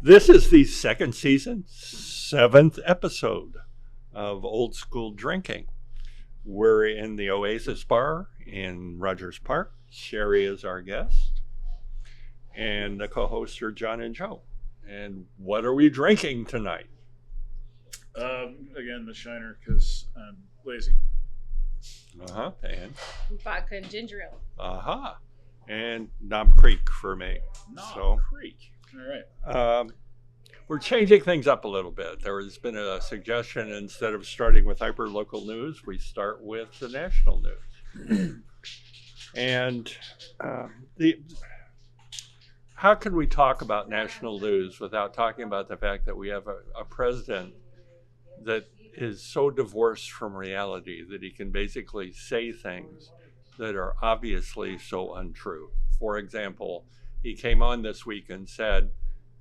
This is the second season, 7th episode of Old School Drinking. We're in the Oasis bar in Rogers Park. Sherry is our guest. And the co-hosts are John and Joe. And what are we drinking tonight? Again, the Shiner, because I'm lazy. And? Vodka and ginger ale. And Knob Creek for me. Knob Creek. All right. We're changing things up a little bit. There has been a suggestion, instead of starting with hyper-local news, we start with the national news. And how can we talk about national news without talking about the fact that we have a president that is so divorced from reality that he can basically say things that are obviously so untrue? For example, he came on this week and said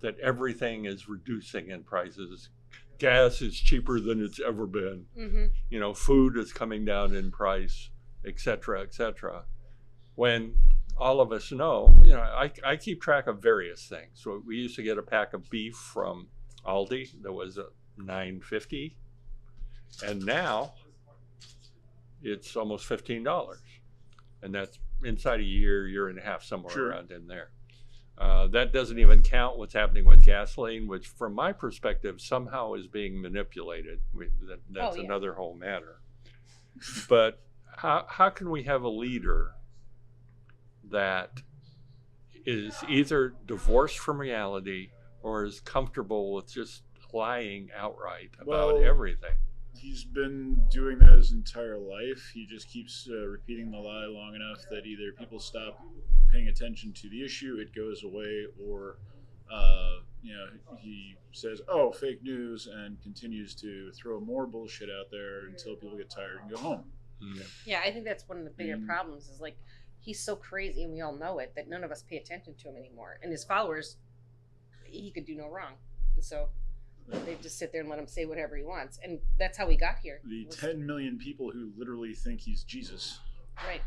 that everything is reducing in prices. Gas is cheaper than it's ever been. Mm-hmm. Food is coming down in price, et cetera, et cetera. When all of us know, I keep track of various things. So we used to get a pack of beef from Aldi that was $9.50, and now it's almost $15. And that's inside a year and a half, somewhere around in there. That doesn't even count what's happening with gasoline, which from my perspective somehow is being manipulated. That's another whole matter. But how can we have a leader that is either divorced from reality or is comfortable with just lying outright about everything? He's been doing that his entire life. He just keeps repeating the lie long enough that either people stop paying attention to the issue, it goes away, or he says, "Oh, fake news," and continues to throw more bullshit out there until people get tired and go home. Yeah, I think that's one of the bigger problems. Is like he's so crazy, and we all know it, that none of us pay attention to him anymore. And his followers, he could do no wrong. So they just sit there and let him say whatever he wants, and that's how we got here. The 10 million people who literally think he's Jesus. Right.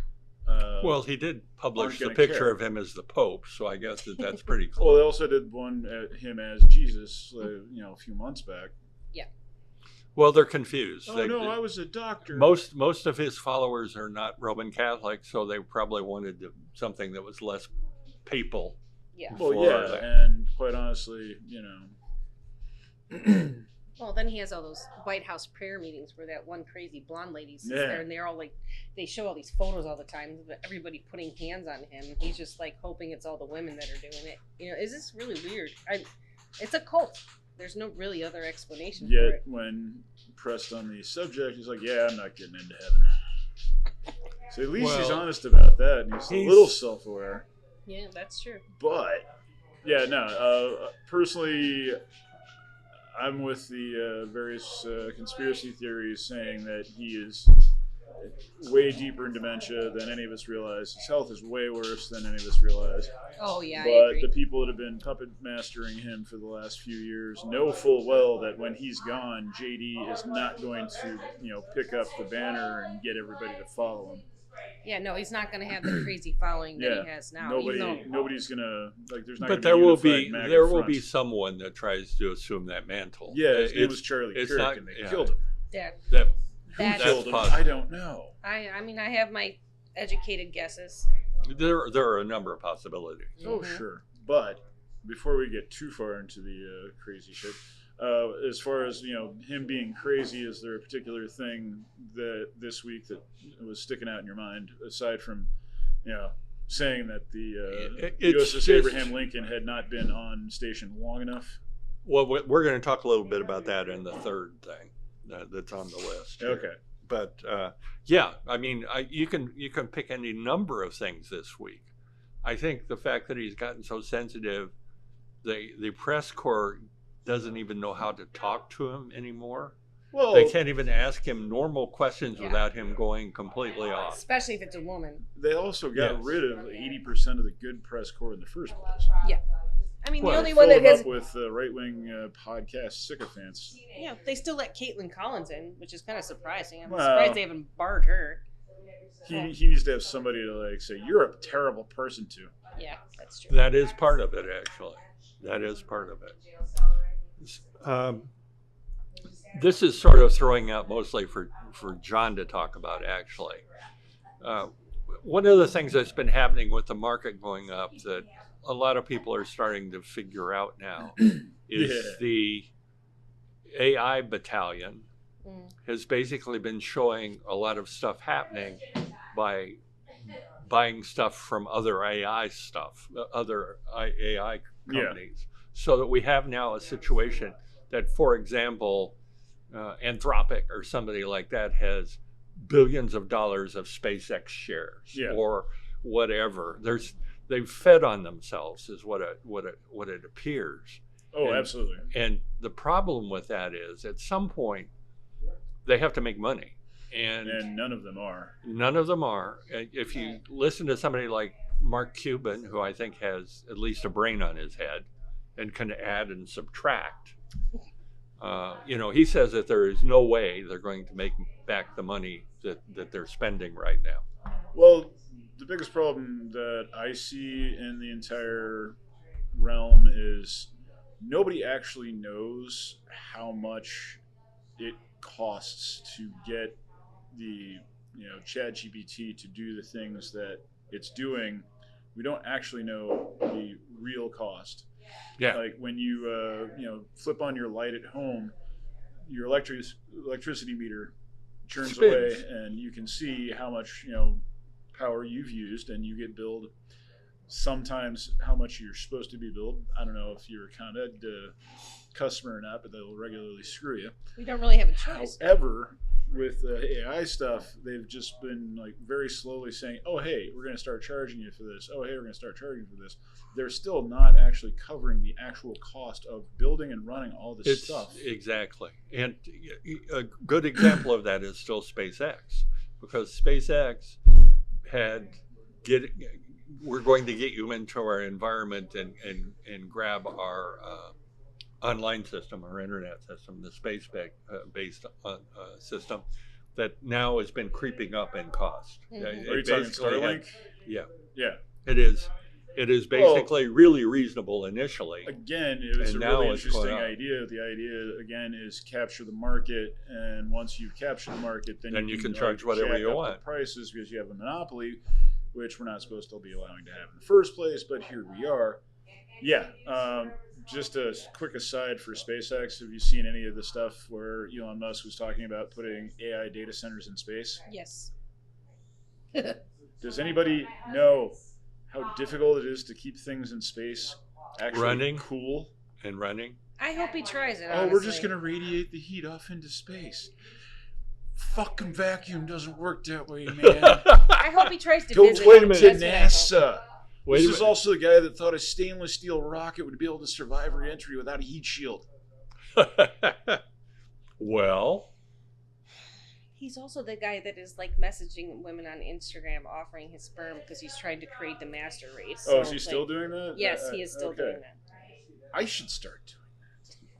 Well, he did publish the picture of him as the Pope, so I guess that's pretty cool. Well, they also did one at him as Jesus, a few months back. Yeah. Well, they're confused. I was a doctor. Most of his followers are not Roman Catholic, so they probably wanted something that was less papal. Yeah. Well, and quite honestly, Well, then he has all those White House prayer meetings where that one crazy blonde lady sits there, and they're all like, they show all these photos all the time, everybody putting hands on him. He's just like hoping it's all the women that are doing it. Is this really weird? It's a cult. There's no really other explanation for it. Yet, when pressed on the subject, he's like, "Yeah, I'm not getting into heaven." So at least he's honest about that, and he's a little self-aware. Yeah, that's true. But, personally, I'm with the various conspiracy theories saying that he is way deeper in dementia than any of us realize. His health is way worse than any of us realize. Oh, yeah, but I agree. The people that have been puppet mastering him for the last few years know full well that when he's gone, JD is not going to, pick up the banner and get everybody to follow him. Yeah, no, he's not going to have the crazy following that he has now. Nobody's going to, there's not going to be there will be someone that tries to assume that mantle. Yeah, it was Charlie Kirk, and they killed him. Who killed him? I don't know. I mean, I have my educated guesses. There are a number of possibilities. Oh, sure. But before we get too far into the crazy shit, as far as him being crazy, is there a particular thing that this week that was sticking out in your mind, aside from saying that the USS Abraham Lincoln had not been on station long enough? Well, we're going to talk a little bit about that in the third thing that's on the list. Okay. But you can pick any number of things this week. I think the fact that he's gotten so sensitive, the press corps doesn't even know how to talk to him anymore. Well, They can't even ask him normal questions Yeah. without him going completely off. Especially if it's a woman. they also got Yes. rid of 80% of the good press corps in the first place. Yeah. I mean, Well, the only Fill one that them has. up with right-wing podcast sycophants. Yeah, they still let Caitlin Collins in, which is kind of surprising. I'm Well, surprised they haven't barred her. He needs to have somebody to like say, "You're a terrible person to." Yeah, that's true. That is part of it, actually. That is part of it. This is sort of throwing out mostly for John to talk about, actually. One of the things that's been happening with the market going up that a lot of people are starting to figure out now is the AI battalion has basically been showing a lot of stuff happening by buying stuff from other AI companies. So that we have now a situation that, for example, Anthropic or somebody like that has billions of dollars of SpaceX shares or whatever. They've fed on themselves, is what it appears. Oh, absolutely. And the problem with that is, at some point, they have to make money, and none of them are. None of them are. If you listen to somebody like Mark Cuban, who I think has at least a brain on his head and can add and subtract, he says that there is no way they're going to make back the money that they're spending right now. Well, the biggest problem that I see in the entire realm is nobody actually knows how much it costs to get the ChatGPT to do the things that it's doing. We don't actually know the real cost. Yeah. Like when you flip on your light at home, your electricity meter churns Spins away, and you can see how much power you've used, and you get billed sometimes how much you're supposed to be billed. I don't know if you're a Con Ed customer or not, but they'll regularly screw you. We don't really have a choice. However, with AI stuff, they've just been like very slowly saying, "Oh, hey, we're going to start charging you for this. Oh, hey, we're going to start charging you for this." They're still not actually covering the actual cost of building and running all this stuff. Exactly. And a good example of that is still SpaceX, because SpaceX we're going to get you into our environment and grab our online system, our internet system, the space-based system that now has been creeping up in cost. Mm-hmm. Are you talking Starlink? Yeah. Yeah. It is basically really reasonable initially. Again, it was a really interesting idea. The idea, again, is capture the market, and once you've captured the market, then you can charge whatever you want. The prices, because you have a monopoly, which we're not supposed to be allowing to have in the first place, but here we are. Yeah. Just a quick aside for SpaceX, have you seen any of the stuff where Elon Musk was talking about putting AI data centers in space? Yes. Does anybody know how difficult it is to keep things in space actually running cool and running? I hope he tries it. We're just going to radiate the heat off into space. Fucking vacuum doesn't work that way, man. I hope he tries to Go visit. wait a minute. That's To what I hope. NASA. This is also the guy that thought a stainless steel rocket would be able to survive re-entry without a heat shield. Well, He's also the guy that is like messaging women on Instagram offering his sperm because he's trying to create the master race. Oh, is he still doing that? Yes, he is still doing that. I should start doing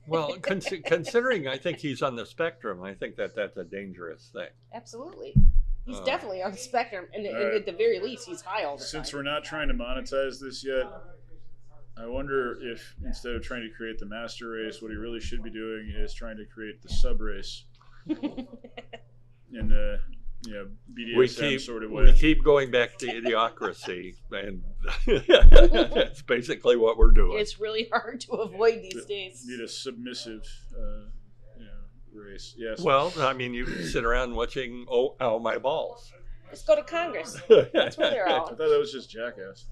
that. Well, considering I think he's on the spectrum, I think that's a dangerous thing. Absolutely. He's definitely on the spectrum, and at the very least, he's high all the time. Since we're not trying to monetize this yet, I wonder if instead of trying to create the master race, what he really should be doing is trying to create the sub race in the BDSM sort of way. We keep going back to idiocracy, and that's basically what we're doing. It's really hard to avoid these days. Need a submissive race. Yes. Well, I mean, you sit around watching Ow My Balls. Let's go to Congress. That's where they're I all. thought that was just Jackass.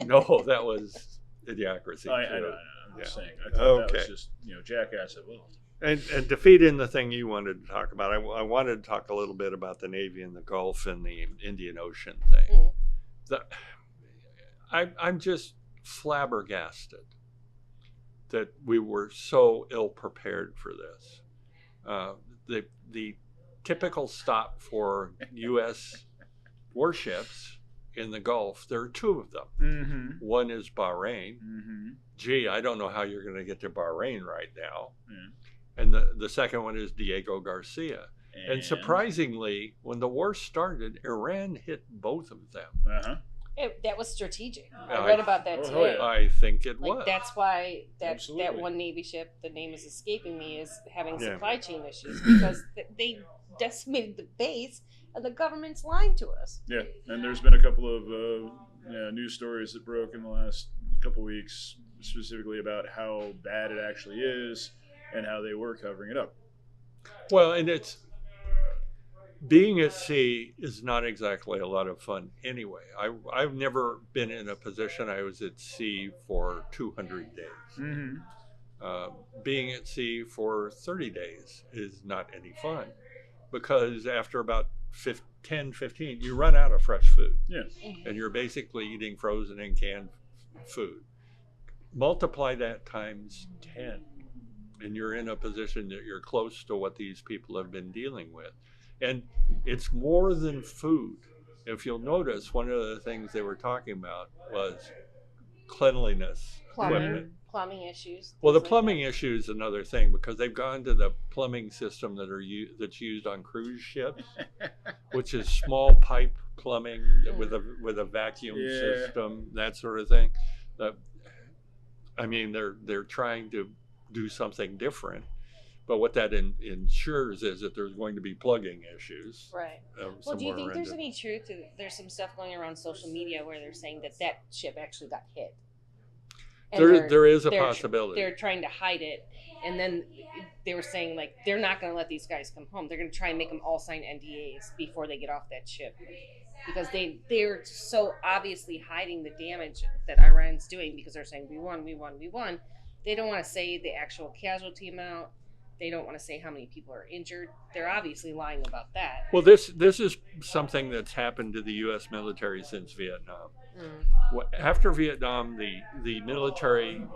No, that was idiocracy. I know. I'm just saying. I thought that was just Jackass at will. And defeating the thing you wanted to talk about, I wanted to talk a little bit about the Navy and the Gulf and the Indian Ocean thing. I'm just flabbergasted that we were so ill prepared for this. the typical stop for U.S. warships in the Gulf, there are two of them. Mm-hmm. One is Bahrain. Mm-hmm. Gee, I don't know how you're going to get to Bahrain right now. Yeah. And the second one is Diego Garcia. And surprisingly, when the war started, Iran hit both of them. Uh-huh. That was strategic. I read about that today. I think it was. That's why that Absolutely. one Navy ship, the name is escaping me, is having Yeah. supply chain issues because they decimated the base and the government's lying to us. Yeah, and there's been a couple of news stories that broke in the last couple weeks, specifically about how bad it actually is and how they were covering it up. Well, and it's being at sea is not exactly a lot of fun anyway. I've never been in a position I was at sea for 200 days. Mm-hmm. Being at sea for 30 days is not any fun because after about 10, 15, you run out of fresh food. Yeah. And you're basically eating frozen and canned food. Multiply that times 10, and you're in a position that you're close to what these people have been dealing with. And it's more than food. If you'll notice, one of the things they were talking about was cleanliness equipment. Plumbing issues. Well, the things like plumbing issue is another thing because they've gone to the plumbing system that's used on cruise ships, which is small pipe plumbing with a vacuum system, that sort of thing. I mean, they're trying to do something different, but what that ensures is that there's going to be plugging issues. Right. Well, do you think there's any truth to? There's some stuff going around social media where they're saying that ship actually got hit. There is a possibility. They're trying to hide it, and then they were saying like they're not going to let these guys come home. They're going to try and make them all sign NDAs before they get off that ship, because they're so obviously hiding the damage that Iran's doing because they're saying we won. They don't want to say the actual casualty amount. They don't want to say how many people are injured. They're obviously lying about that. Well, this is something that's happened to the U.S. military since Vietnam. After Vietnam, the military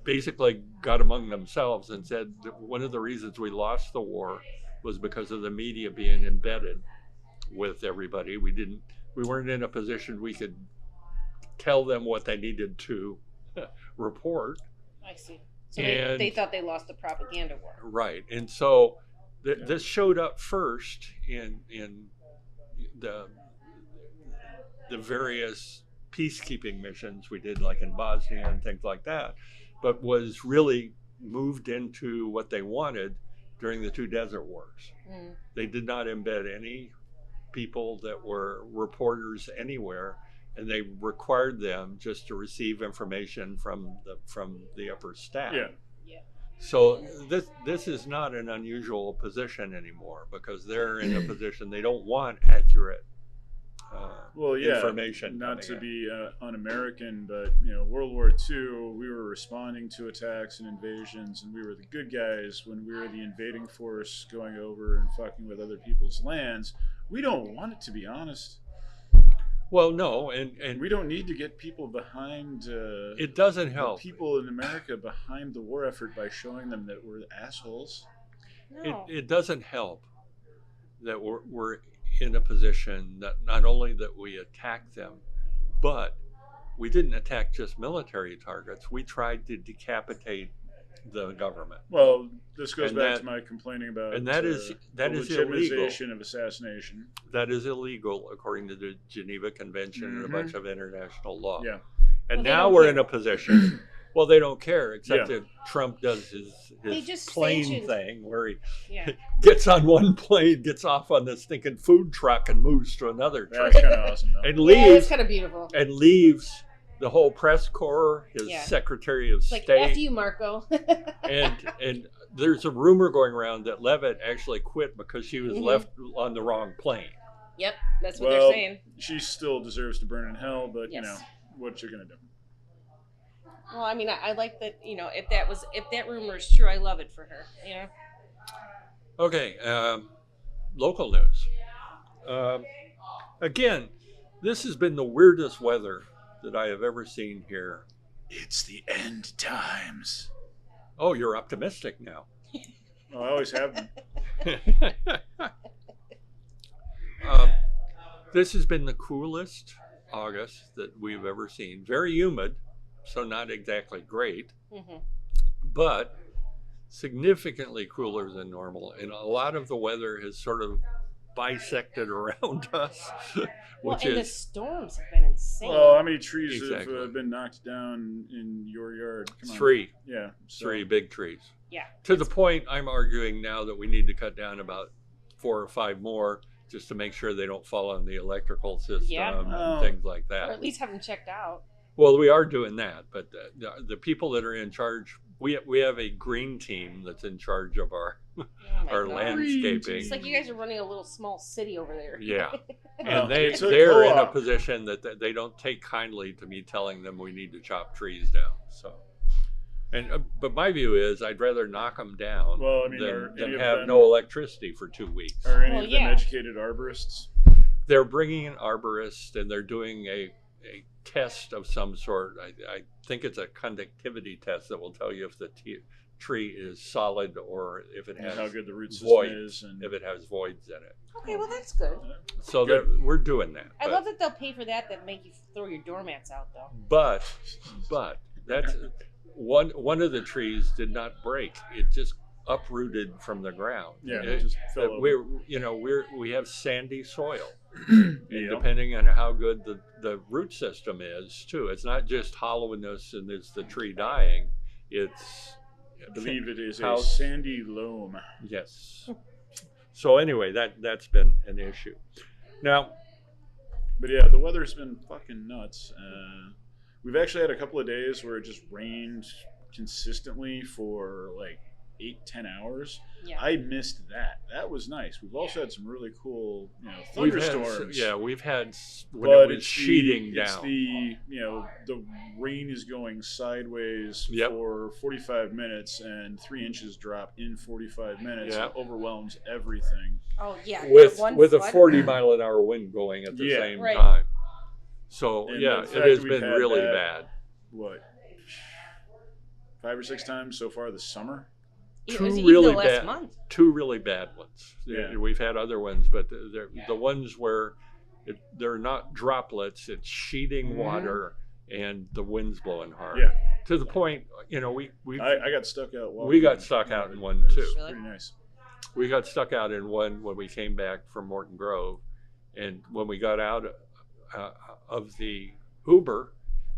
basically got among themselves and said that one of the reasons we lost the war was because of the media being embedded with everybody. We weren't in a position we could tell them what they needed to report. I see. So they thought they lost the propaganda war. Right. And so this showed up first in the various peacekeeping missions we did, like in Bosnia and things like that, but was really moved into what they wanted during the two desert wars. They did not embed any people that were reporters anywhere, and they required them just to receive information from the upper staff. Yeah. So this is not an unusual position anymore because they're in a position they don't want accurate information. Not to be un-American, but World War II, we were responding to attacks and invasions, and we were the good guys when we were the invading force going over and fucking with other people's lands. We don't want it, to be honest. Well, no, and we don't need to get people behind. It doesn't help. People in America behind the war effort by showing them that we're assholes. No. It doesn't help that we're in a position that not only that we attack them, but we didn't attack just military targets. We tried to decapitate the government. Well, this goes back to my complaining about that is illegal. Legitimization of assassination. That is illegal according to the Geneva Convention and a bunch of international law. Yeah. And now we're in a position. Well, they don't care, except that Trump does his plane thing where he gets on one plane, gets off on this stinking food truck, and moves to another truck. That's kind of awesome, though. And leaves. Yeah, it's kind of beautiful. And leaves the whole press corps, his Secretary of State. Like, F you, Marco. and there's a rumor going around that Leavitt actually quit because she was left on the wrong plane. Yep, that's what they're saying. She still deserves to burn in hell, but what you gonna do? Well, I mean, I like that. If that rumor is true, I love it for her. Okay, local news. Again, this has been the weirdest weather that I have ever seen here. It's the end times. Oh, you're optimistic now. I always have been. um, this has been the coolest August that we've ever seen. Very humid, so not exactly great, but significantly cooler than normal. And a lot of the weather has sort of bisected around us, Well, which and the is storms have been insane. Well, how many trees Exactly. have been knocked down in your yard? Come on. 3 Yeah. So, 3 big trees. Yeah. To the point, I'm arguing now that we need to cut down about 4 or 5 more just to make sure they don't fall on the electrical system Yeah. and things like Or that. at least have them checked out. Well, we are doing that, but the people that are in charge, we have a green team that's in charge of our Oh my our God. landscaping. It's like you guys are running a little small city over there. Yeah, Well, and it's a they're in a co-op. position that they don't take kindly to me telling them we need to chop trees down. So, but my view is I'd rather knock them down Well, I mean, are any than of have them- no electricity for 2 weeks. Are any Well, of them yeah. educated arborists? They're bringing in arborists and they're doing a test of some sort. I think it's a conductivity test that will tell you if the tree is solid or if it And has how good the root system voids, is, and if it has voids in it. Okay, well that's good. So Good. we're doing that. I but- love that they'll pay for that. That make you throw your doormats out though. But that's one of the trees did not break. It just uprooted from the ground. yeah, It- it just fell over. we have sandy soil. Yeah. And depending on how good the root system is too, it's not just hollowness and it's the tree dying. It's I believe it is a House. sandy loam. yes. So anyway, that's been an issue. Now, But yeah, the weather's been fucking nuts. We've actually had a couple of days where it just rained consistently for like 8-10 hours. Yeah. I missed that. That was nice. We've also had some really cool, we've had thunderstorms. we've had when But it was it's sheeting It's down. the rain is going sideways Yep. for 45 minutes, and 3 inches drop in 45 minutes. Yep. It overwhelms everything. Oh yeah. with that one with a flood. 40-mile-an-hour wind going at the Yeah. same Right. time. So And yeah, the it fact has that been we've had really that- bad. What? 5 or 6 times so far this summer. It Two was even really the last bad- month. 2 really bad ones. Yeah. We've had other ones, but the ones where they're not droplets, it's sheeting water and the wind's blowing hard. Yeah. To the point, we I got stuck out. We got stuck out in one, too. It was Really? pretty nice. we got stuck out in one when we came back from Morton Grove, and when we got out of the Uber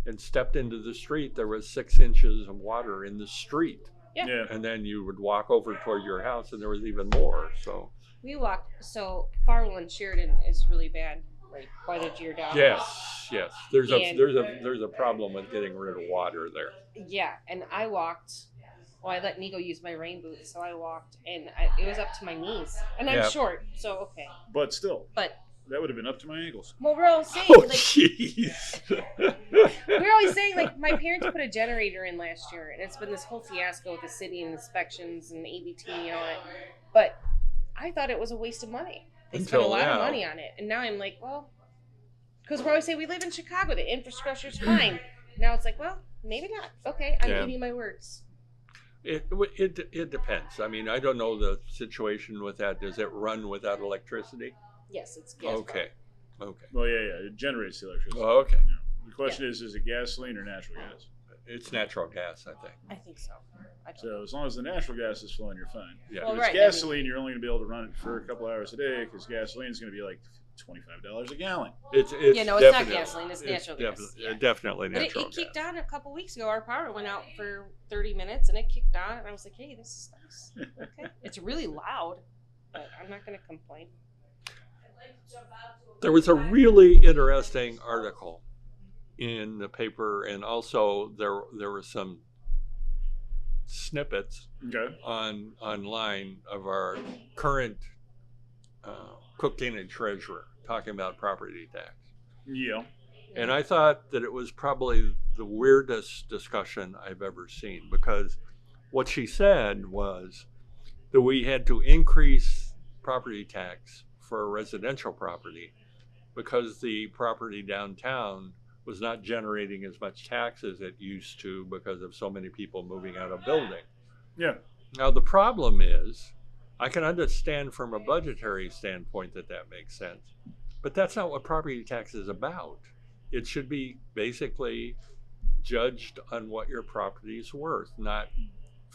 and stepped into the street, there was 6 inches of water in the street. Yeah. Yeah. And then you would walk over toward your house and there was even more. So We walked. So Farwell and Sheridan is really bad. Like quite a year down. yes. There's And- there's a problem with getting rid of water there. Yeah, and I walked. Well, I let Nico use my rain boots, so I walked, and it was up to my knees, and I'm Yeah. short, so okay. But still, But that would have been up to my ankles. well, we're always saying Oh like jeez. we're always saying like my parents put a generator in last year, and it's been this whole fiasco with the city and inspections and ABT and all that. But I thought it was a waste of money. They spent a Until lot now. of money on it, and now I'm like, well, because we're always saying we live in Chicago, the infrastructure's fine. Now it's like, well, maybe not. Okay, I'm Yeah. eating my words. It depends. I mean, I don't know the situation with that. Does it run without electricity? Yes, it's gas. Okay. Well, yeah, it generates the electricity. Oh, okay. The question is it gasoline or natural gas? It's natural gas, I think. I think so. I don't So as long as the natural gas is flowing, you're fine. Yeah. Well, If right, it's I mean- gasoline, you're only going to be able to run it for a couple hours a day because gasoline is going to be like $25 a gallon. It's Yeah, no, it's not definitely- gasoline, it's natural gas. Yeah. Definitely But natural it kicked gas. on a couple weeks ago. Our power went out for 30 minutes and it kicked on. And I was like, hey, this is nice. Okay. It's really loud, but I'm not going to complain. There was a really interesting article in the paper, and also there were some snippets Okay. online of our current Cook County treasurer talking about property tax. Yeah. And I thought that it was probably the weirdest discussion I've ever seen, because what she said was that we had to increase property tax for a residential property because the property downtown was not generating as much tax as it used to because of so many people moving out of building. Yeah. Now, the problem is, I can understand from a budgetary standpoint that that makes sense, but that's not what property tax is about. It should be basically judged on what your property is worth, not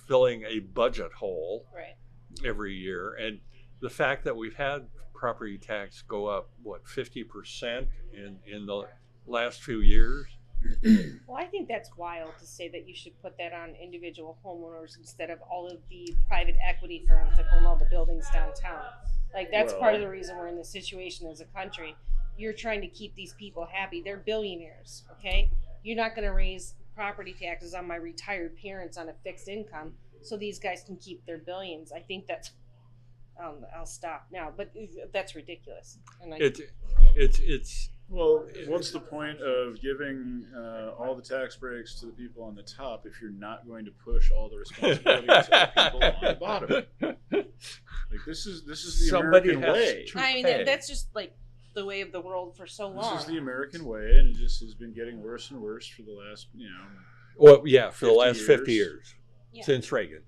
filling a budget hole Right. every year. And the fact that we've had property tax go up, what, 50% in the last few years? Well, I think that's wild to say that you should put that on individual homeowners instead of all of the private equity firms that own all the buildings downtown. Like, that's part of the reason we're in this situation as a country. You're trying to keep these people happy. They're billionaires, okay? You're not going to raise property taxes on my retired parents on a fixed income so these guys can keep their billions. I think that's. I'll stop now, but that's ridiculous. And It's Well, what's the point of giving all the tax breaks to the people on the top if you're not going to push all the responsibility to the people on the bottom? Like, this is the somebody American has way. to I mean, pay. that's just like the way of the world for so long. This is the American way, and it just has been getting worse and worse for the last, Well, yeah, for the 50 last 50 years Yeah. since Reagan.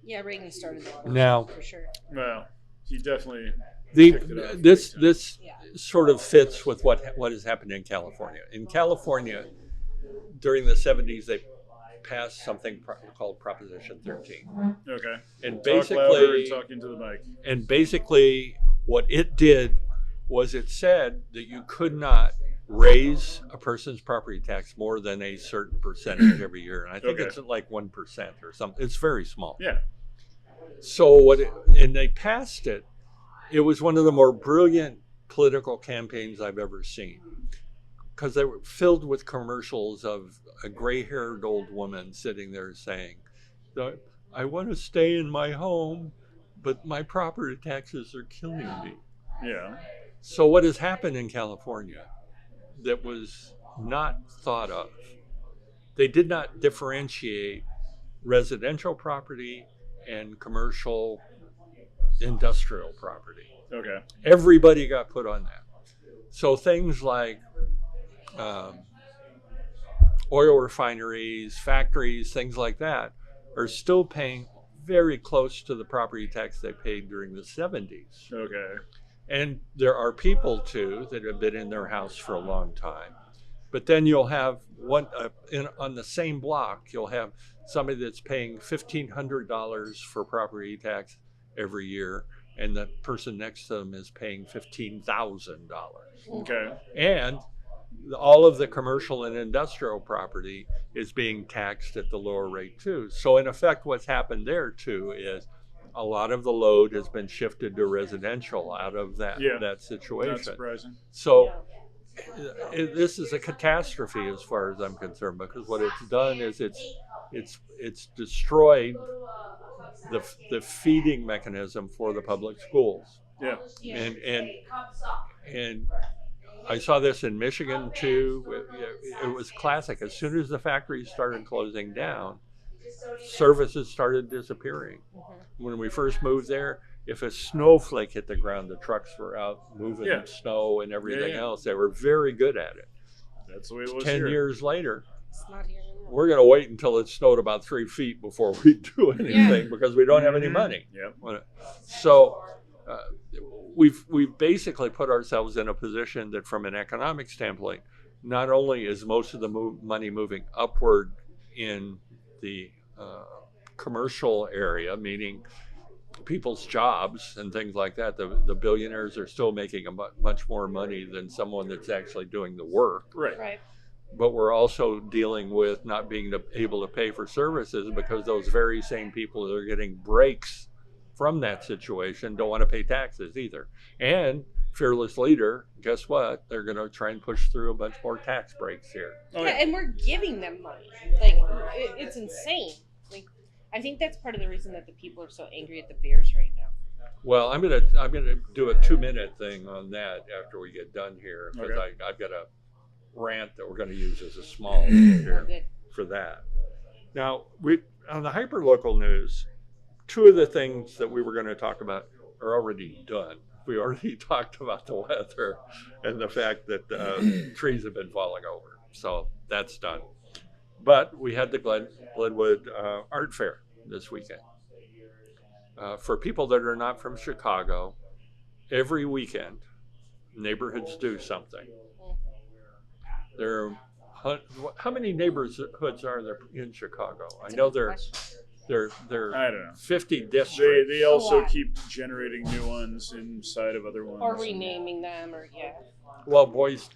Yeah, Reagan started that. Now- for sure. Well, he definitely The picked it up this big time. this Yeah. sort of fits with what has happened in California. In California, during the 70s, they passed something called Proposition 13, Okay. and Talk louder basically, and talk into the mic. what it did was it said that you could not raise a person's property tax more than a certain percentage every year, and I think Okay. it's at like 1% or something. It's very small. Yeah. So and they passed it. It was one of the more brilliant political campaigns I've ever seen, because they were filled with commercials of a gray-haired old woman sitting there saying, "I want to stay in my home, but my property taxes are killing me." Yeah. So what has happened in California that was not thought of? They did not differentiate residential property and commercial industrial property. Okay. Everybody got put on that. So things like oil refineries, factories, things like that are still paying very close to the property tax they paid during the 70s. Okay. And there are people too that have been in their house for a long time. But then you'll have on the same block, you'll have somebody that's paying $1,500 for property tax every year, and the person next to them is paying $15,000. Okay. And all of the commercial and industrial property is being taxed at the lower rate too. So in effect, what's happened there too is a lot of the load has been shifted to residential out of that Not situation. surprising. So this is a catastrophe as far as I'm concerned, because what it's done is it's destroyed the feeding mechanism for the public schools. Yeah. And I saw this in Michigan too. It was classic. As soon as the factories started closing down, services started disappearing. When we first moved there, if a snowflake hit the ground, the trucks were out moving snow and everything else. They were very good at it. That's the way it was 10 here. years later, It's not here anymore. we're going to wait until it snowed about 3 feet before we do anything because we don't have any money. Yep. So we've basically put ourselves in a position that, from an economic standpoint, not only is most of the money moving upward in the commercial area, meaning people's jobs and things like that, the billionaires are still making much more money than someone that's actually doing the work. Right. But we're also dealing with not being able to pay for services because those very same people that are getting breaks from that situation don't want to pay taxes either. And fearless leader, guess what? They're going to try and push through a bunch more tax breaks here. Oh, Yeah, and we're giving them money. Like, it's insane. Like, I think that's part of the reason that the people are so angry at the Bears right now. Well, I'm gonna do a 2-minute thing on that after we get done here, because Okay. I've got a rant that we're going to use as a small here Good. for that. Now, on the hyperlocal news, 2 of the things that we were going to talk about are already done. We already talked about the weather and the fact that trees have been falling over, so that's done. But we had the Glenwood Art Fair this weekend. for people that are not from Chicago, every weekend, neighborhoods do something. There are, how many neighborhoods are there in Chicago? That's I a know good question. there I don't know. 50 districts. They also lot. keep generating new ones inside of other ones. Or renaming them, or Well, Boys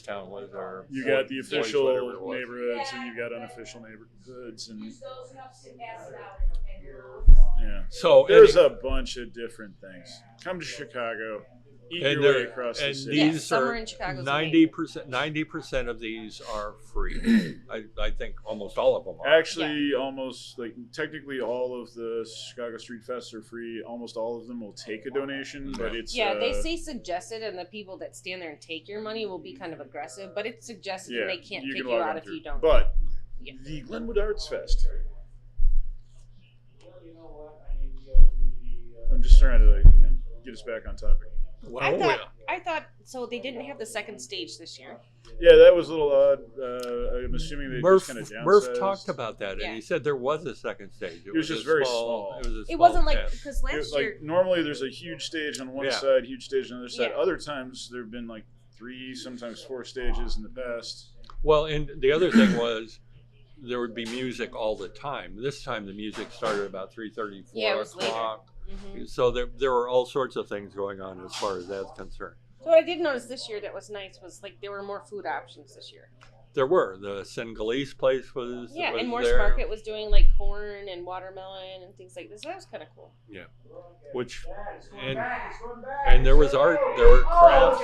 Town was our. You got the Boys, official whatever it was. neighborhoods, and you got unofficial neighborhoods, and yeah. So There's a bunch of different things. Come to Chicago, eat and your way there- across the and city. Yeah, these summer are in Chicago's 90% of these are free. I think almost all of them are. Actually, almost like technically all of the Chicago Street Fests are free. Almost all of them will take a donation, but it's they say suggested, and the people that stand there and take your money will be kind of aggressive. But it's suggested, and they can't you kick can you log out on if through. you don't. But Yeah. the Glenwood Arts Fest. I'm just trying to get us back on topic. Well, I thought so. They didn't have the second stage this year. Yeah, that was a little odd. I'm assuming they Murph, just kind of downsized. Murph talked about that, and Yeah. he said there was a second stage. It was just a very small. It wasn't like tent. because last year. Like normally there's a huge stage on one Yeah. side, huge stage on the other side. Yeah. Other times there've been like 3, sometimes 4 stages in the past. Well, and the other thing was there would be music all the time. This time the music started about 3:30, 4 Yeah, it was later. o'clock. Mhm. So there were all sorts of things going on as far as that's concerned. So what I did notice this year that was nice was like there were more food options this year. There were. The Senegalese place was Yeah, was and Morse there, Market was doing like corn and watermelon and things like this. So that was kind of cool. which and there was art. There were crafts.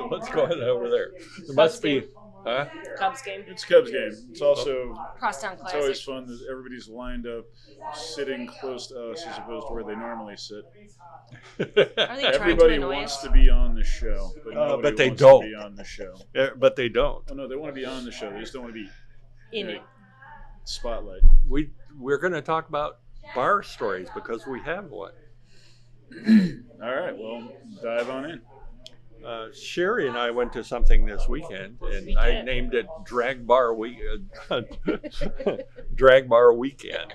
What's going on over there? There must be, huh? Cubs game, It's Cubs game. It's also Crosstown it's Classic. always fun that everybody's lined up, sitting close to us as opposed to where they normally sit. Are they trying Everybody to annoy wants us? to be on the show, but nobody but they wants don't. to be on the show. But they don't. Oh no, they want to be on the show. They just don't want to be In like, it. spotlight. We're going to talk about bar stories because we have one. All right, well, dive on in. Sherry and I went to something this weekend, and We I did. named it Drag Bar Drag Bar Weekend.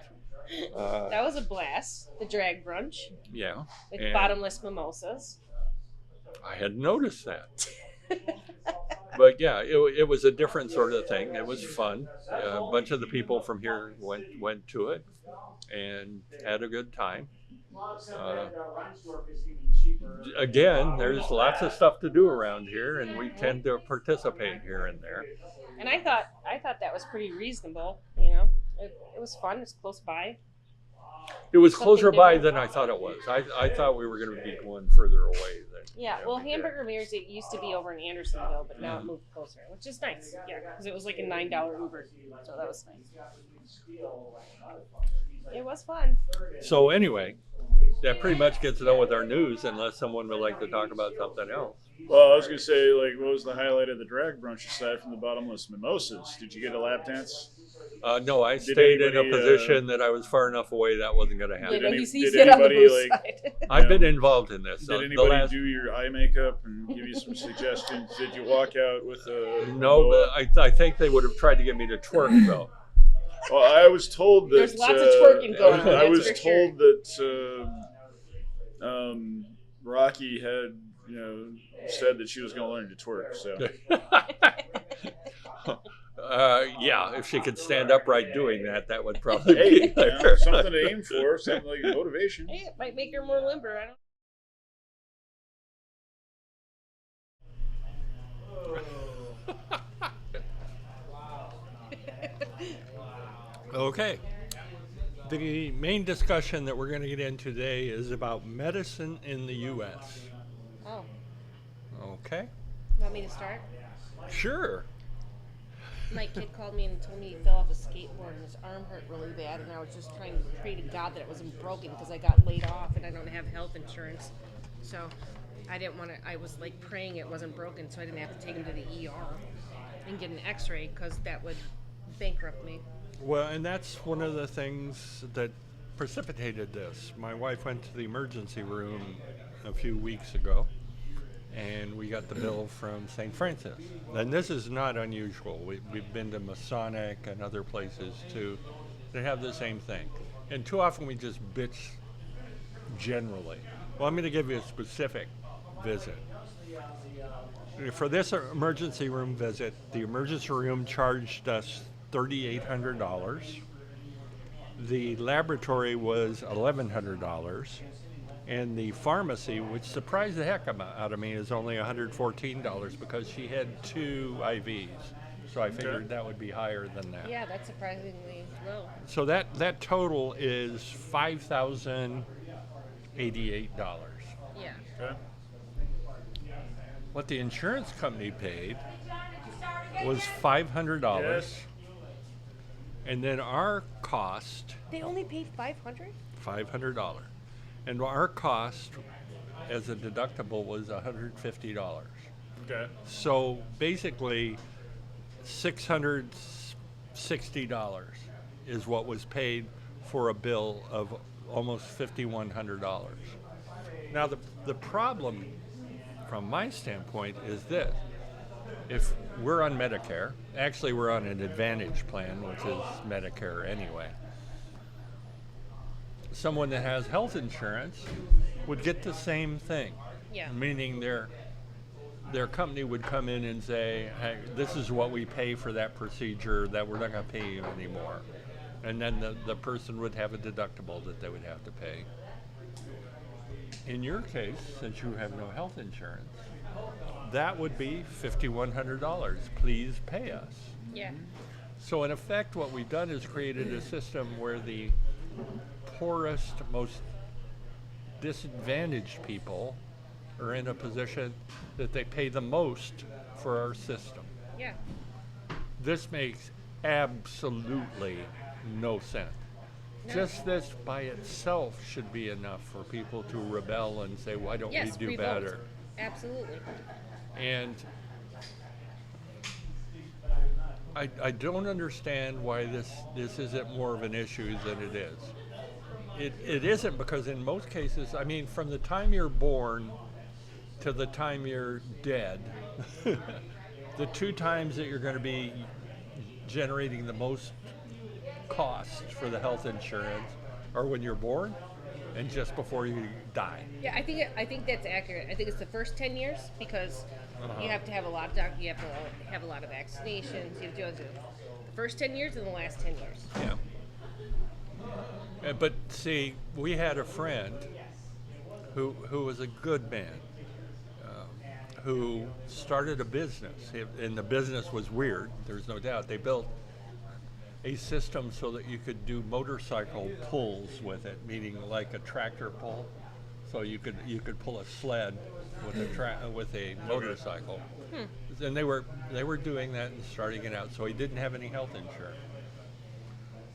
That was a blast. The drag brunch Yeah, with and bottomless mimosas. I hadn't noticed that. But yeah, it was a different sort of thing. It was fun. A bunch of the people from here went to it and had a good time. Again, there's lots of stuff to do around here, and we tend to participate here and there. And I thought that was pretty reasonable. You know, it was fun. It's close by. It was Something closer by different. than I thought it was. I thought we were going to be going further away than. Yeah. than Well, we did. Hamburger Mirrors, it used to be over in Andersonville, but now it moved closer, which is nice. Yeah, because it was like a $9 Uber, so that was nice. It was fun. So anyway, that pretty much gets done with our news, unless someone would like to talk about something else. Well, I was gonna say, like, what was the highlight of the drag brunch aside from the bottomless mimosas? Did you get a lap dance? No, I stayed in a anybody, position that I was far enough away that wasn't going to You happen. know, any- he's did good on the anybody, booze like- side. I've been involved in this. Did The anybody last- do your eye makeup and give you some suggestions? Did you walk out with a No, but I think they would have tried to get me to twerk though. Well, I was told that There's lots of twerking going on, I that's was for sure. told that Rocky had, said that she was going to learn to twerk. So Yeah, if she could stand upright doing that, that would probably hey, be something to aim for, something like motivation. Hey, it might make her more limber. I don't. Okay. The main discussion that we're going to get into today is about medicine in the U.S. Oh, Okay. want me to start? Sure. My kid called me and told me he fell off a skateboard and his arm hurt really bad, and I was just trying to pray to God that it wasn't broken because I got laid off and I don't have health insurance. So I didn't want to. I was like praying it wasn't broken, so I didn't have to take him to the ER and get an X-ray because that would bankrupt me. Well, and that's one of the things that precipitated this. My wife went to the emergency room a few weeks ago, and we got the bill from St. Francis. And this is not unusual. We've been to Masonic and other places too that have the same thing. And too often we just bitch generally. Well, I'm going to give you a specific visit. For this emergency room visit, the emergency room charged us $3,800. The laboratory was $1,100. And the pharmacy, which surprised the heck out of me, is only $114 because she had 2 IVs. So I figured that would be higher than that. Yeah, that's surprisingly low. So that total is $5,088. Yeah. Okay. What the insurance company paid was $500. Yes. And then our cost, They only paid $500. $500. And our cost as a deductible was $150. Okay. So basically, $660 is what was paid for a bill of almost $5,100. Now, the problem from my standpoint is this. If we're on Medicare, actually we're on an Advantage plan, which is Medicare anyway, someone that has health insurance would get the same thing. Yeah. Meaning their company would come in and say, hey, this is what we pay for that procedure, that we're not going to pay you anymore. And then the person would have a deductible that they would have to pay. In your case, since you have no health insurance, that would be $5,100. Please pay us. Yeah. So in effect, what we've done is created a system where the poorest, most disadvantaged people are in a position that they pay the most for our system. Yeah. This makes absolutely no sense. No. Just this by itself should be enough for people to rebel and say, why don't Yes, we do revolt. better? Absolutely. And I don't understand why this isn't more of an issue than it is. It isn't, because in most cases, I mean, from the time you're born to the time you're dead, the 2 times that you're going to be generating the most cost for the health insurance are when you're born and just before you die. Yeah, I think that's accurate. I think it's the first 10 years because you have to have a lot of you have to have a lot of vaccinations. You have to do the first 10 years and the last 10 years. Yeah. But see, we had a friend who was a good man, who started a business, and the business was weird. There's no doubt. They built a system so that you could do motorcycle pulls with it, meaning like a tractor pull. So you could pull a sled with a motorcycle. And they were doing that and starting it out. So he didn't have any health insurance,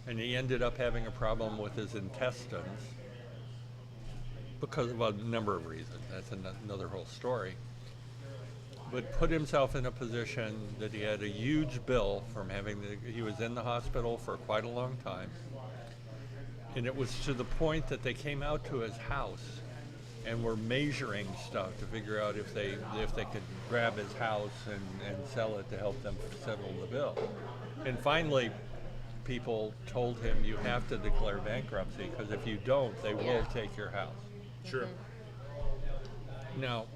and he ended up having a problem with his intestines because of a number of reasons. That's another whole story. But put himself in a position that he had a huge bill from he was in the hospital for quite a long time. And it was to the point that they came out to his house and were measuring stuff to figure out if they could grab his house and sell it to help them settle the bill. And finally, people told him, you have to declare bankruptcy, because if you don't, they will take your house. Sure. Now,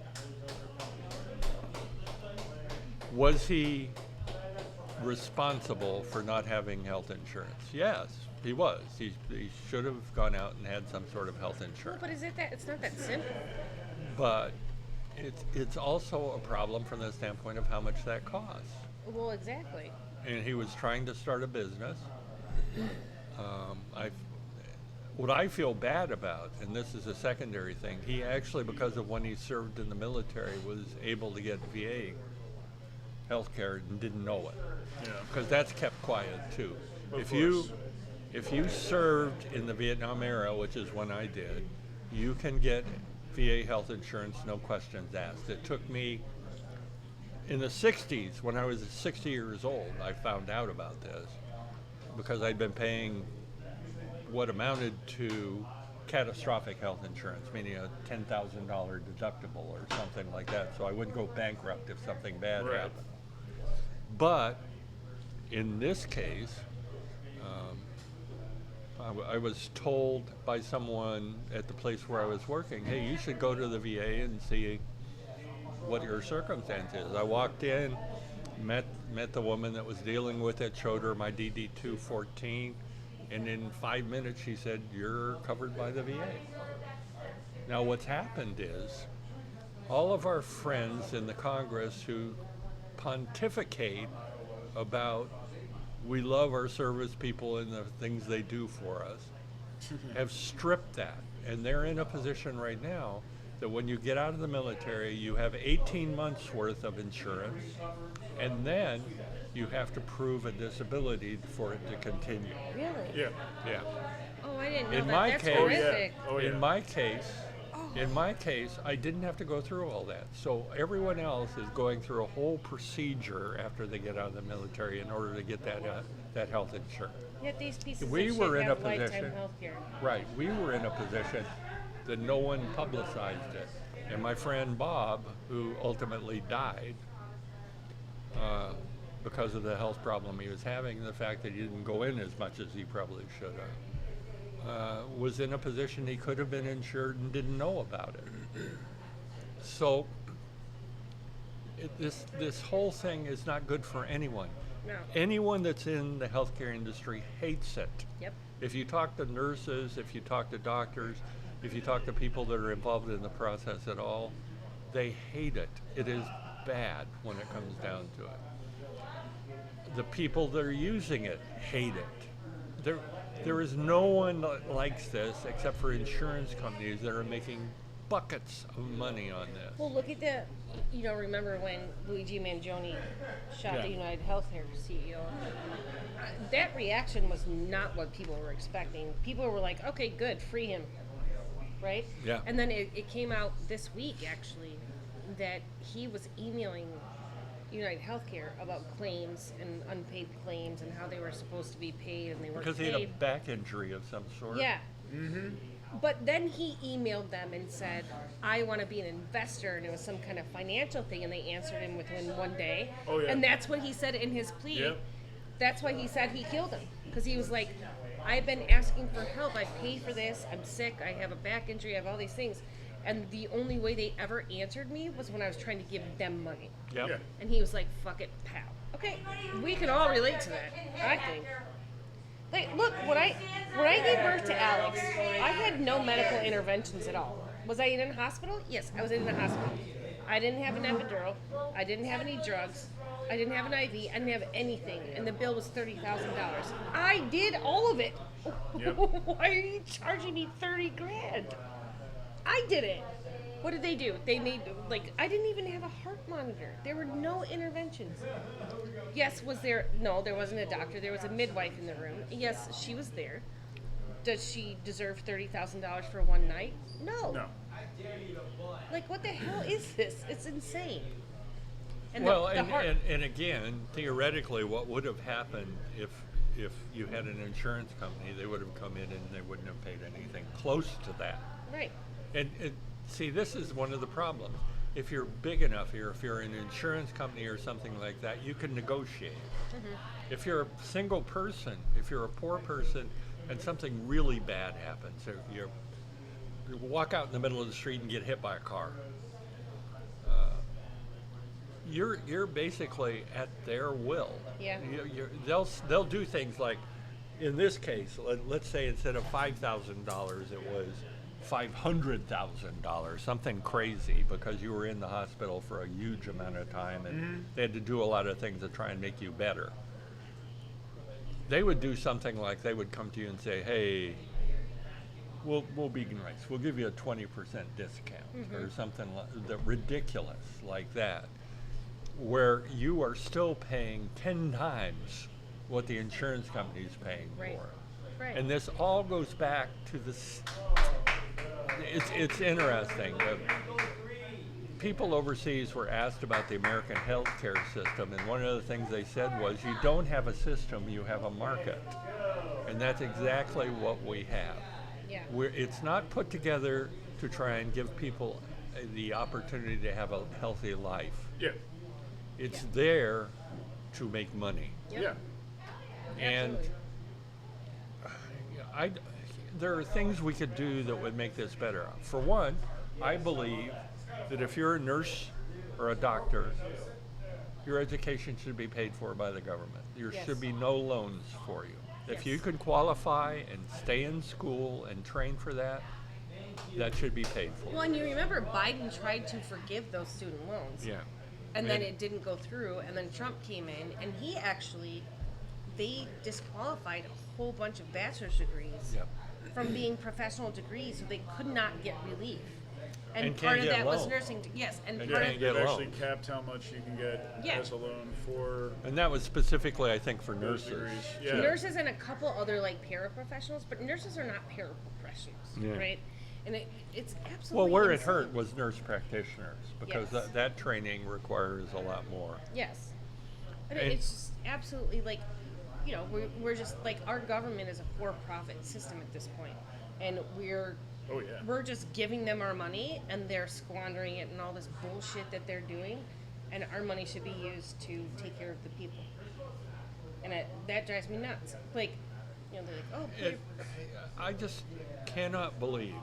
was he responsible for not having health insurance? Yes, he was. He should have gone out and had some sort of health Well, insurance. but it's not that simple. But it's also a problem from the standpoint of how much that costs. Well, exactly. And he was trying to start a business. What I feel bad about, and this is a secondary thing, he actually, because of when he served in the military, was able to get VA health care and didn't know it. Yeah. Because that's kept quiet too. Of If course. you served in the Vietnam era, which is when I did, you can get VA health insurance, no questions asked. It took me, in the 60s, when I was 60 years old, I found out about this because I'd been paying what amounted to catastrophic health insurance, meaning a $10,000 deductible or something like that, so I wouldn't go bankrupt if something bad Right. happened. But in this case, I was told by someone at the place where I was working, hey, you should go to the VA and see what your circumstance is. I walked in, met the woman that was dealing with it, showed her my DD-214, and in 5 minutes she said, you're covered by the VA. Now what's happened is all of our friends in the Congress who pontificate about we love our service people and the things they do for us have stripped that, and they're in a position right now that when you get out of the military, you have 18 months worth of insurance, and then you have to prove a disability for it to continue. Really? Yeah. Yeah. Oh, I didn't know In that. my That's case- horrific. Oh, yeah. In my case, I didn't have to go through all that. So everyone else is going through a whole procedure after they get out of the military in order to get that health insurance. Yet these pieces We of were shit in have a lifetime position- health care. Right, we were in a position that no one publicized it. And my friend Bob, who ultimately died because of the health problem he was having, and the fact that he didn't go in as much as he probably should have, was in a position he could have been insured and didn't know about it. So this whole thing is not good for anyone. No. Anyone that's in the healthcare industry hates it. Yep. If you talk to nurses, if you talk to doctors, if you talk to people that are involved in the process at all, they hate it. It is bad when it comes down to it. The people that are using it hate it. There is no one that likes this except for insurance companies that are making buckets of money on this. Well, look at remember when Luigi Mangione shot the Yeah. United Healthcare CEO? That reaction was not what people were expecting. People were like, okay, good, free him. Right? Yeah. And then it came out this week, actually, that he was emailing United Healthcare about claims and unpaid claims and how they were supposed to be paid and they weren't Because he paid. had a back injury of some sort. Yeah. But then he emailed them and said, I want to be an investor, and it was some kind of financial thing, and they answered him within 1 day. Oh, yeah. And that's what he said in his plea. Yep. That's why he said he killed him. Because he was like, I've been asking for help. I pay for this. I'm sick. I have a back injury. I have all these things. And the only way they ever answered me was when I was trying to give them money. Yep. Yeah. And he was like, fuck it, pal. Okay, we can all relate to that, I think. Like, look, when I gave birth to Alex, I had no medical interventions at all. Was I in a hospital? Yes, I was in a hospital. I didn't have an epidural. I didn't have any drugs. I didn't have an IV. I didn't have anything. And the bill was $30,000. I did all of it. Yep. Why are you charging me $30,000? I did it. What did they do? They made, I didn't even have a heart monitor. There were no interventions. Yes, no, there wasn't a doctor. There was a midwife in the room. Yes, she was there. Does she deserve $30,000 for one night? No. No. Like, what the hell is this? It's insane. And Well, the heart, and again, theoretically, what would have happened if you had an insurance company, they would have come in and they wouldn't have paid anything close to that. right. And see, this is one of the problems. If you're big enough here, if you're an insurance company or something like that, you can negotiate. If you're a single person, if you're a poor person, and something really bad happens, or you walk out in the middle of the street and get hit by a car, you're basically at their will. Yeah. They'll do things like, in this case, let's say instead of $5,000, it was $500,000, something crazy, because you were in the hospital for a huge amount of time and they had to do a lot of things to try and make you better. They would do something like, they would come to you and say, hey, we'll be nice. We'll give you a 20% discount or something ridiculous like that, where you are still paying 10 times what the insurance company is paying Right. for. Right. And this all goes back to this. It's interesting. People overseas were asked about the American healthcare system, and one of the things they said was, you don't have a system, you have a market. And that's exactly what we have. Yeah. It's not put together to try and give people the opportunity to have a healthy life. Yeah. It's there to make money. Yep. Yeah. And Absolutely. I, there are things we could do that would make this better. For one, I believe that if you're a nurse or a doctor, your education should be paid for by the government. There Yes. should be no loans for you. If you Yes. can qualify and stay in school and train for that, that should be paid for. Well, and you remember Biden tried to forgive those student loans. Yeah. And then it didn't go through, and then Trump came in, and they disqualified a whole bunch of bachelor's degrees Yep. from being professional degrees, so they could not get relief. And, And part can't of get that was loans. nursing. Yes, and And part can't of get they've actually loans. capped how much you can get Yeah. as a loan for And that was specifically, I think, for those nurses. degrees. Yeah. nurses and a couple other like paraprofessionals, but nurses are not paraprofessionals, Yeah. right? And it's absolutely Well, where it insane. hurt was nurse practitioners because Yes. that training requires a lot more. Yes. And And- it's just absolutely like, we're just like, our government is a for-profit system at this point. And Oh yeah. we're just giving them our money and they're squandering it and all this bullshit that they're doing. And our money should be used to take care of the people. And that drives me nuts. Like, they're like, oh, I just cannot believe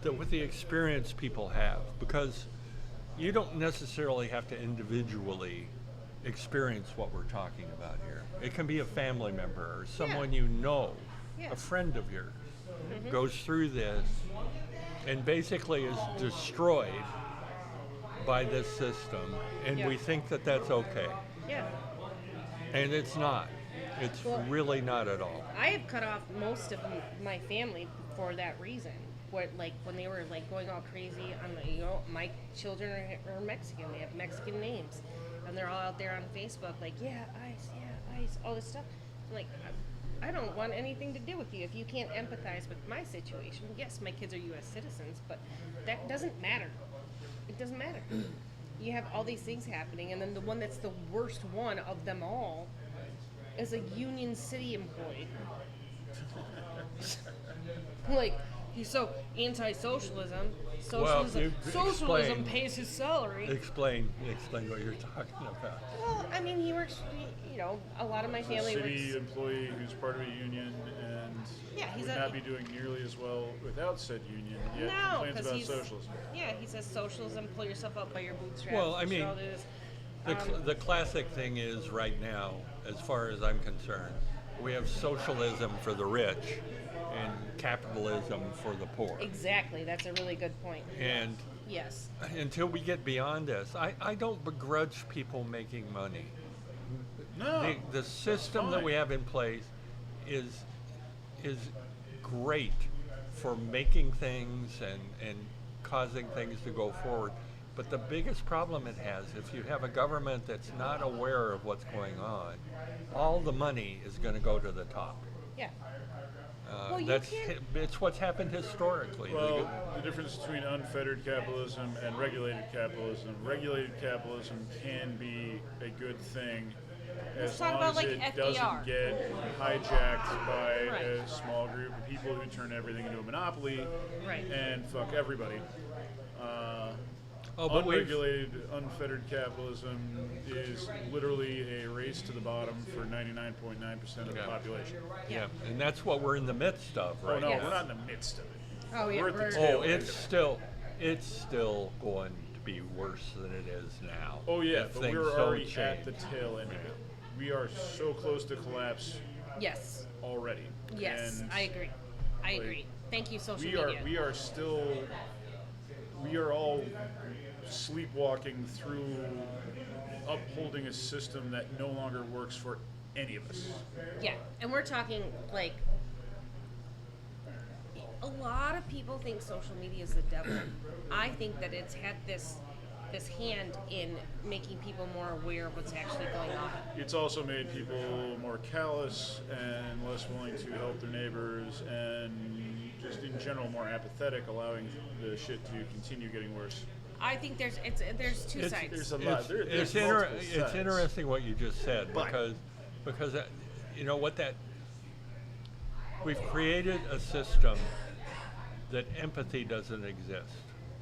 that with the experience people have, because you don't necessarily have to individually experience what we're talking about here. It can be a family member or someone you know, Yeah. a friend of yours, goes through this and basically is destroyed by this system, and Yeah. we think that that's okay. yeah. And it's not. It's Well- really not at all. I have cut off most of my family for that reason. When they were like going all crazy on my children are Mexican. They have Mexican names, and they're all out there on Facebook like, yeah, ICE, all this stuff. I'm like, I don't want anything to do with you if you can't empathize with my situation. Yes, my kids are U.S. citizens, but that doesn't matter. It doesn't matter. You have all these things happening, and then the one that's the worst one of them all is a Union City employee. Like, he's so anti-socialism. Socialism explain. pays his salary. Explain what you're talking about. Well, I mean, he works. A lot of my A family city works. employee who's part of a union and Yeah, he's would a- not be doing nearly as well without said union. Yet No, complains 'cause about he's- socialism. Yeah, he says socialism. Pull yourself up by your bootstraps. Well, I you should mean, all do this. The classic thing is right now, as far as I'm concerned, we have socialism for the rich and capitalism for the poor. Exactly. That's a really good point. And Yes. until we get beyond this, I don't begrudge people making money. No. The system that fine. we have in place is great for making things and causing things to go forward. But the biggest problem it has, if you have a government that's not aware of what's going on, all the money is going to go to the top. Yeah. Well, you can't- It's what's happened historically. Well, the difference between unfettered capitalism and regulated capitalism can be a good thing as talk long about, as like, it FDR. doesn't get hijacked by Right. a small group of people who turn everything into a monopoly Right. and fuck everybody. Oh, but we've- Unregulated, unfettered capitalism is literally a race to the bottom for 99.9% of the Yeah. population. yeah, and that's what we're in the midst of right Oh no, Yes. we're not in the midst of it. Oh yeah. We're at the we're- tail Oh, end it's of it. still going to be worse than it is now. Oh yeah, if but things we're don't already change. at the tail end of it. We are so close to collapse Yes. already. Yes. And I agree. I like, agree. Thank you, social we media. we are all sleepwalking through upholding a system that no longer works for any of us. Yeah, and we're talking like a lot of people think social media is the devil. I think that it's had this hand in making people more aware of what's actually going on. It's also made people more callous and less willing to help their neighbors and just in general more apathetic, allowing the shit to continue getting worse. I think there's two It's- sides. There's a lot. It's, There's it's, multiple it's sides. interesting what you just said But- because you know what that we've created a system that empathy doesn't exist.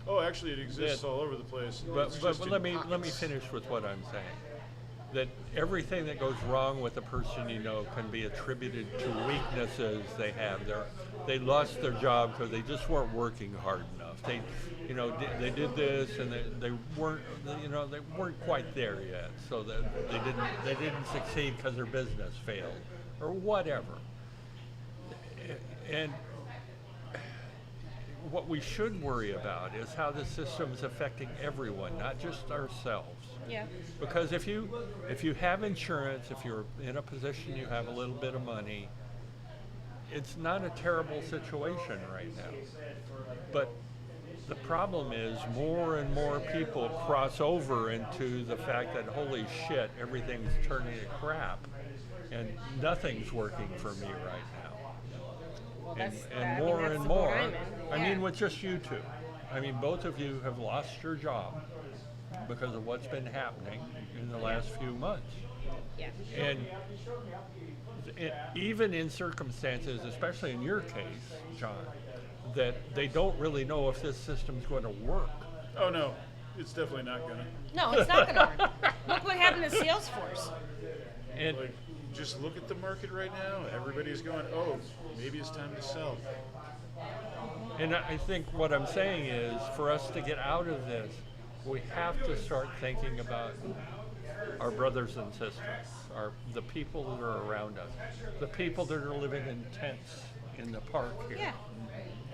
Oh, actually, it exists That- all over the place. But, It's but, just but in let me pockets. finish with what I'm saying. that everything that goes wrong with a person you know can be attributed to weaknesses they have. They lost their job because they just weren't working hard enough. They did this and they weren't, they weren't quite there yet. So that they didn't succeed because their business failed or whatever. And what we should worry about is how the system is affecting everyone, not just ourselves. Yeah. Because if you have insurance, if you're in a position you have a little bit of money, it's not a terrible situation right now. But the problem is more and more people cross over into the fact that holy shit, everything's turning to crap and nothing's working for me right now. Well, And more that's and the boat more. I'm in. I Yeah. mean, with just you two. I mean, both of you have lost your job because of what's been happening in the last few months. Yeah. And even in circumstances, especially in your case, John, that they don't really know if this system's going to work. Oh no, it's definitely not gonna. No, it's not going to work. Look what happened to Salesforce. And Like, just look at the market right now. Everybody's going, oh, maybe it's time to sell. And I think what I'm saying is, for us to get out of this, we have to start thinking about our brothers and sisters, the people that are around us, the people that are living in tents in the park here. Yeah.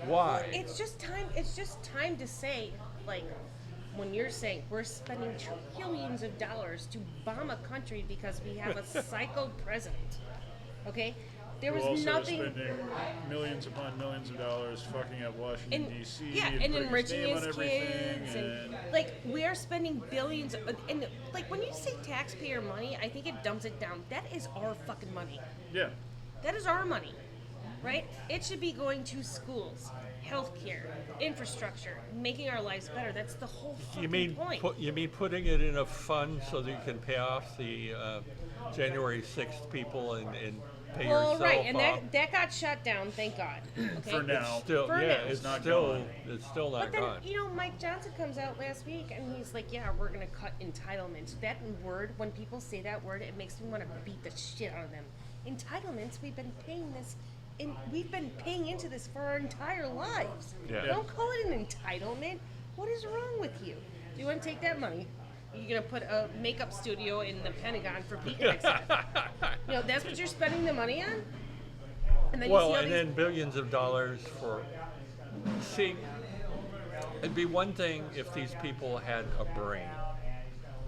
Why? It's just time. It's just time to say, like, when you're saying we're spending trillions of dollars to bomb a country because we have a psycho president. Okay, there Who was also nothing. is spending millions upon millions of dollars fucking up Washington, And D.C. yeah, and and putting enriching name on his everything. kids, and like we are spending billions. And like when you say taxpayer money, I think it dumbs it down. That is our fucking money. Yeah. That is our money, right? It should be going to schools, healthcare, infrastructure, making our lives better. That's the whole fucking point. You mean putting it in a fund so that you can pay off the January 6th people and pay yourself right, and off? that got shut down, thank God. Okay? For now. Still, For yeah, now. it's not still gone. it's still not But then, gone. Mike Johnson comes out last week and he's like, yeah, we're going to cut entitlements. That word, when people say that word, it makes me want to beat the shit out of them. Entitlements, we've been paying into this for our entire lives. Yeah. Don't call it an entitlement. What is wrong with you? Do you want to take that money? You're going to put a makeup studio in the Pentagon for Pete next time. That's what you're spending the money on? And then Well, you see all and these... then billions of dollars for. See, it'd be one thing if these people had a brain,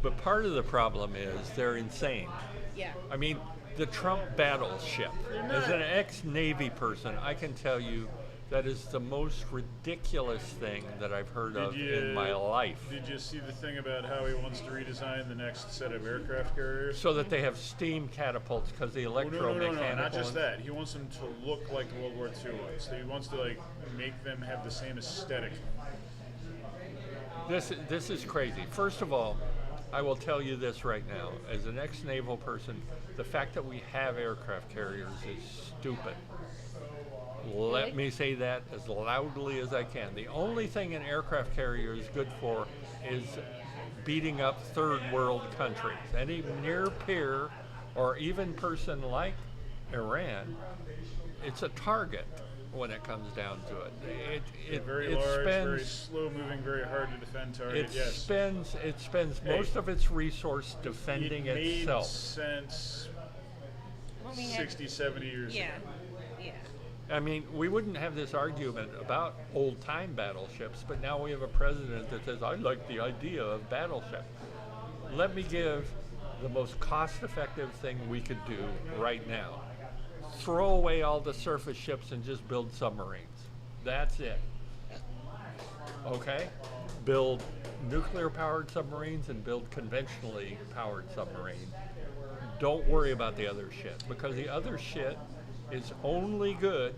but part of the problem is they're insane. Yeah. I mean, the Trump battleship. As an ex-Navy person, I can tell you that is the most ridiculous thing that I've heard of in my life. Did you see the thing about how he wants to redesign the next set of aircraft carriers? So that they have steam catapults because the electromechanical. No, not just that. He wants them to look like the World War II ones. He wants to make them have the same aesthetic. This is crazy. First of all, I will tell you this right now. As an ex-naval person, the fact that we have aircraft carriers is stupid. Let me say that as loudly as I can. The only thing an aircraft carrier is good for is beating up third world countries. Any near peer or even person like Iran, it's a target when it comes down to it. It Very it large, spends, very slow moving, very hard to defend target. it Yes. spends most of its resource defending it made itself. sense Well, we had- 60, 70 years Yeah. ago. Yeah. I mean, we wouldn't have this argument about old-time battleships, but now we have a president that says, I like the idea of battleship. Let me give the most cost-effective thing we could do right now. Throw away all the surface ships and just build submarines. That's it. Okay? Build nuclear-powered submarines and build conventionally powered submarines. Don't worry about the other shit, because the other shit is only good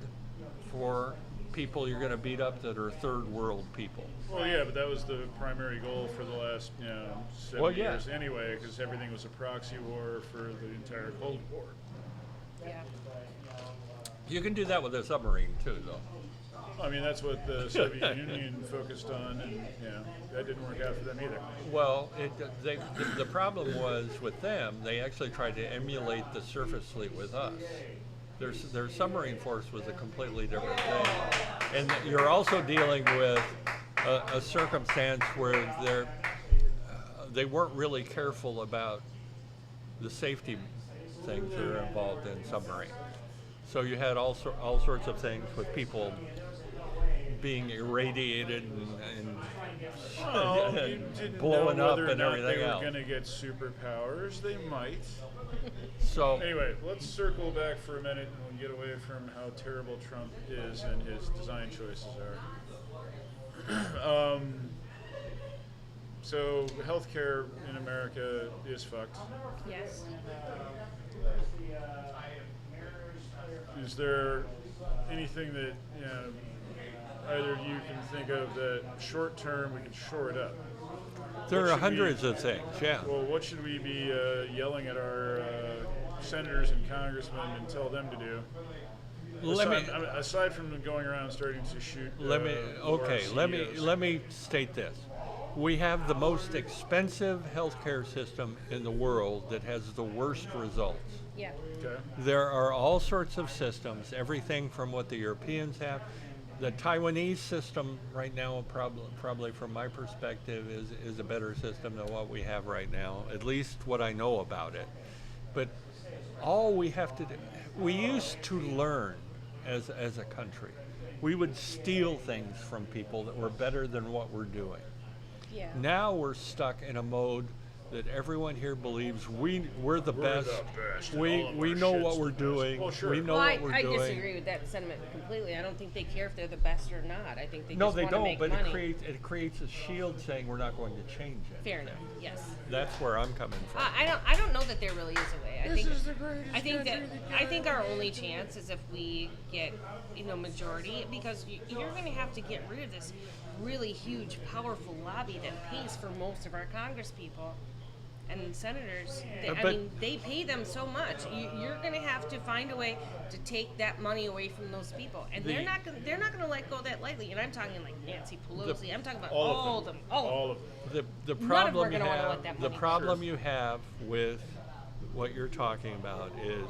for people you're going to beat up that are third world people. Well, yeah, but that was the primary goal for the last 7 Well, yeah. years anyway, because everything was a proxy war for the entire Cold War. Yeah. You can do that with a submarine too, though. I mean, that's what the Soviet Union focused on, and that didn't work out for them either. Well, the problem was with them, they actually tried to emulate the surface fleet with us. Their submarine force was a completely different thing. And you're also dealing with a circumstance where they weren't really careful about the safety things that are involved in submarine. So you had all sorts of things with people being irradiated and you didn't blowing know up whether and or not everything they were else. going to get superpowers. They might. So Anyway, let's circle back for a minute and we'll get away from how terrible Trump is and his design choices are. So healthcare in America is fucked. Yes. Is there anything that either of you can think of that short term we can shore it up? there What are should hundreds of things, yeah. Well, what should we be yelling at our senators and congressmen and tell them to do? Aside from going around starting to shoot. Let me state this. We have the most expensive healthcare system in the world that has the worst results. Yeah. Okay. There are all sorts of systems, everything from what the Europeans have. The Taiwanese system right now, probably from my perspective, is a better system than what we have right now, at least what I know about it. But all we have to do, we used to learn as a country. We would steal things from people that were better than what we're doing. Yeah. Now we're stuck in a mode that everyone here believes we're the best. We know what we're doing. Well, sure. We know Well, what we're I doing. disagree with that sentiment completely. I don't think they care if they're the best or not. I think they No, just they want to don't. make But money. it creates a shield saying we're not going to change it. Fair enough. Yes. That's where I'm coming from. I don't know that there really is a way. This is the greatest I think our only chance is if we get majority, because you're going to have to get rid of this really huge, powerful lobby that pays for most of our Congress people and senators. They pay them so much. You're going to have to find a way to take that money away from those people, and they're not going to let go that lightly. And I'm talking like Nancy Pelosi. I'm talking about all of them. The None of them problem are you gonna wanna have, let that the money problem go. you have with what you're talking about is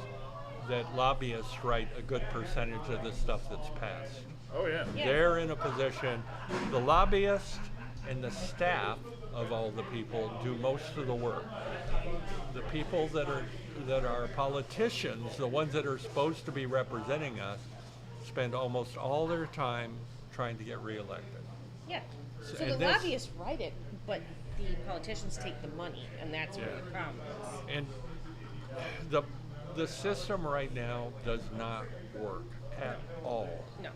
that lobbyists write a good percentage of the stuff that's passed. Oh yeah. Yeah. They're in a position, the lobbyists and the staff of all the people do most of the work. The people that are politicians, the ones that are supposed to be representing us, spend almost all their time trying to get reelected. Yeah. So And the this- lobbyists write it, but the politicians take the money, and that's where Yeah. the problem is. And the system right now does not work at all. No.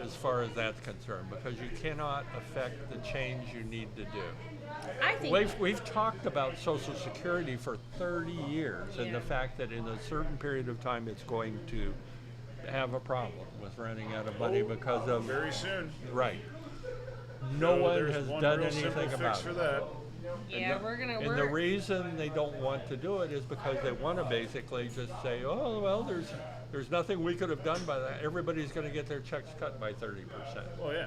As far as that's concerned, because you cannot affect the change you need to do. I think We've talked about Social Security for 30 years and Yeah. the fact that in a certain period of time it's going to have a problem with running out of money because of Very soon. right. No one there's has one done real simple anything fix about for it. that. yeah, And the reason they don't want to do it is because they want to basically just say, oh, well, there's nothing we could have done by that. Everybody's going to get their checks cut by 30%. Well, yeah.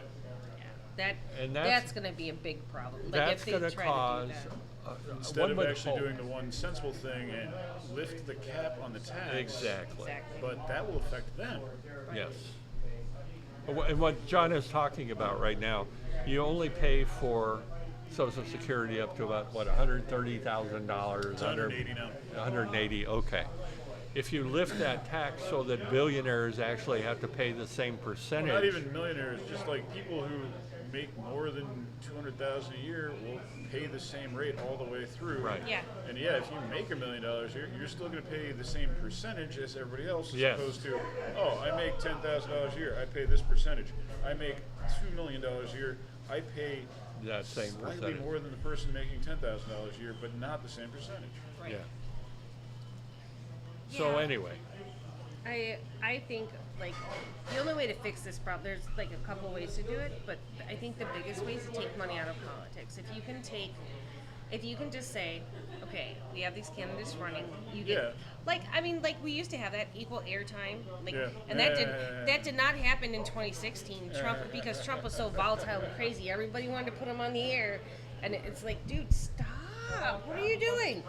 that's going to be a big problem. Like That's if they going to try cause, to do that. Instead one of would actually hope- doing the one sensible thing and lift the cap on the tax. Exactly. Exactly. But that will affect them. Yes. And what John is talking about right now, you only pay for Social Security up to about, what, $130,000? It's 180 now. 180, okay. If you lift that tax so that billionaires actually have to pay the same percentage. Not even millionaires, just like people who make more than $200,000 a year will pay the same rate all the way through. Right. Yeah. And yeah, if you make $1 million a year, you're still going to pay the same percentage as everybody else, as Yes. opposed to, oh, I make $10,000 a year, I pay this percentage. I make $2 million a year, I pay that same slightly percentage. more than the person making $10,000 a year, but not the same percentage. Right. Yeah. So Yeah. anyway, I think like the only way to fix this problem, there's like a couple ways to do it, but I think the biggest way is to take money out of politics. If you can take if you can just say, okay, we have these candidates running, you get Yeah. like we used to have that equal airtime, like, Yeah. and that did not happen in 2016. Trump, because Trump was so volatile and crazy, everybody wanted to put him on the air, and it's like, dude, stop! What are you doing?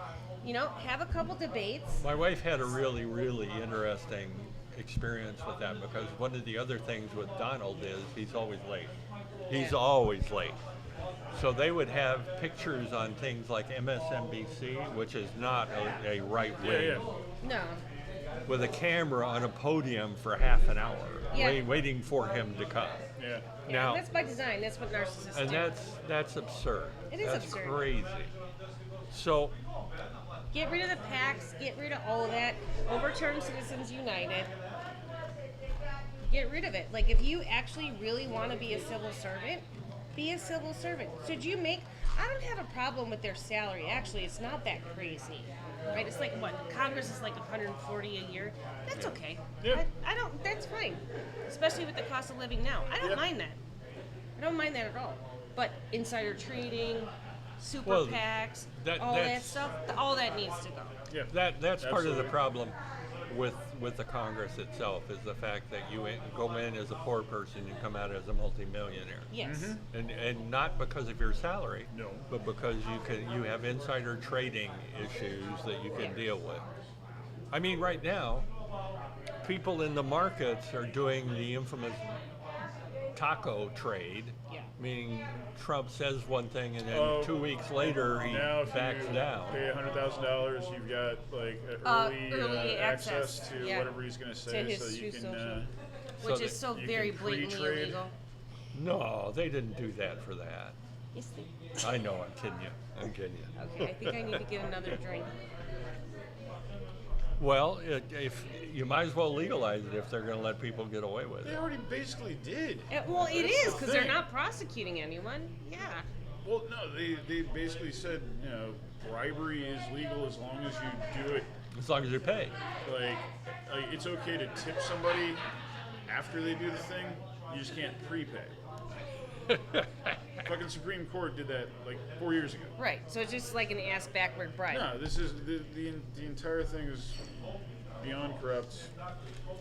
You know, have a couple debates. My wife had a really, really interesting experience with that because one of the other things with Donald is he's always late. He's always late. So they would have pictures on things like MSNBC, which is not a right wing, No. with a camera on a podium for half an hour, Yeah. waiting for him to come. Yeah. Yeah, Now, that's by design. That's what narcissists and do. that's absurd. It is that's absurd. crazy. So Get rid of the PACs. Get rid of all of that. Overturn Citizens United. Get rid of it. Like, if you actually really want to be a civil servant, be a civil servant. Should you make... I don't have a problem with their salary. Actually, it's not that crazy. Right? It's like, what? Congress is like $140 a year. That's okay. Yeah. I don't... That's fine. Especially with the cost of living now. I don't mind that. I don't mind that at all. But insider trading, super Well, PACs, that- all that that's- stuff, all that needs to go. Yeah. that's part of the Absolutely. problem with the Congress itself is the fact that you go in as a poor person and come out as a multimillionaire. Yes. And not because of your salary, No. but because you have insider trading issues that you can deal with. I mean, right now, people in the markets are doing the infamous taco trade, Yeah. meaning Trump says one thing and then Oh, 2 weeks later he Now, if backs you down. pay $100,000, you've got like Early access access, to yeah. whatever he's going to say, his so you true can. social. So Which that is so you very can blatantly pre-trade. illegal. No, they didn't do that for that. Yes, they I know, I'm kidding you. I'm kidding you. Okay, I think I need to get another drink. Well, if you might as well legalize it if they're going to let people get away with They it. already basically did. Well, it That's is the because they're thing. not prosecuting anyone. Yeah. Well, no, they basically said, bribery is legal as long as you do it. As long as you pay. Like it's okay to tip somebody after they do the thing. You just can't prepay. Fucking Supreme Court did that like 4 years ago. Right. So it's just like an ass backward bribe. No, this is the entire thing is beyond corrupt.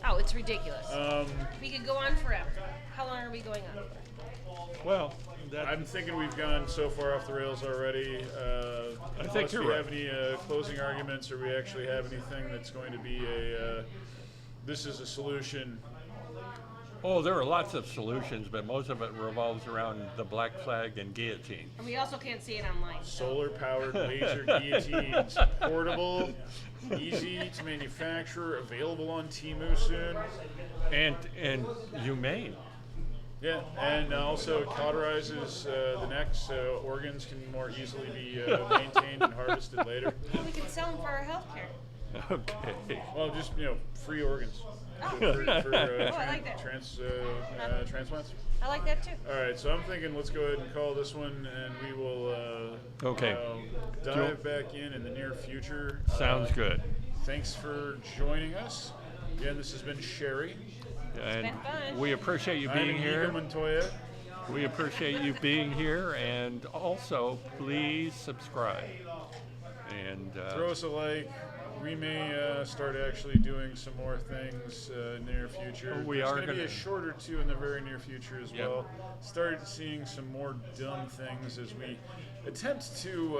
Oh, it's ridiculous. Um, We could go on forever. How long are we going on for? Well, that, I'm thinking we've gone so far off the rails already. I think unless you're we right. have any closing arguments, or we actually have anything that's going to be this is a solution. oh, there are lots of solutions, but most of it revolves around the black flag and guillotine. And we also can't see it online. Solar-powered laser guillotines, portable, easy to manufacture, available on Temu soon. And humane. Yeah, and also it cauterizes the neck so organs can more easily be maintained and harvested later. We can sell them for our health care. Okay. Well, just, free organs. Oh, For I like that. transplants. I like that too. All right, so I'm thinking let's go ahead and call this one, and we will Okay. dive back in the near future. Sounds good. Thanks for joining us. Again, this has been Sherry. And been fun. we appreciate you I'm being Inigo here. Montoya. We appreciate you being here, and also please subscribe. And Throw us a like. We may start actually doing some more things in the near future. We There's are going to be a gonna- short or two in the very near future as Yep. well. Started seeing some more dumb things as we attempt to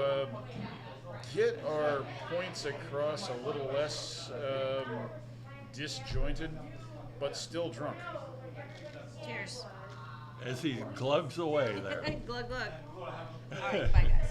get our points across a little less disjointed, but still drunk. Cheers. as he glugs away there. Glug glug. All right, bye guys.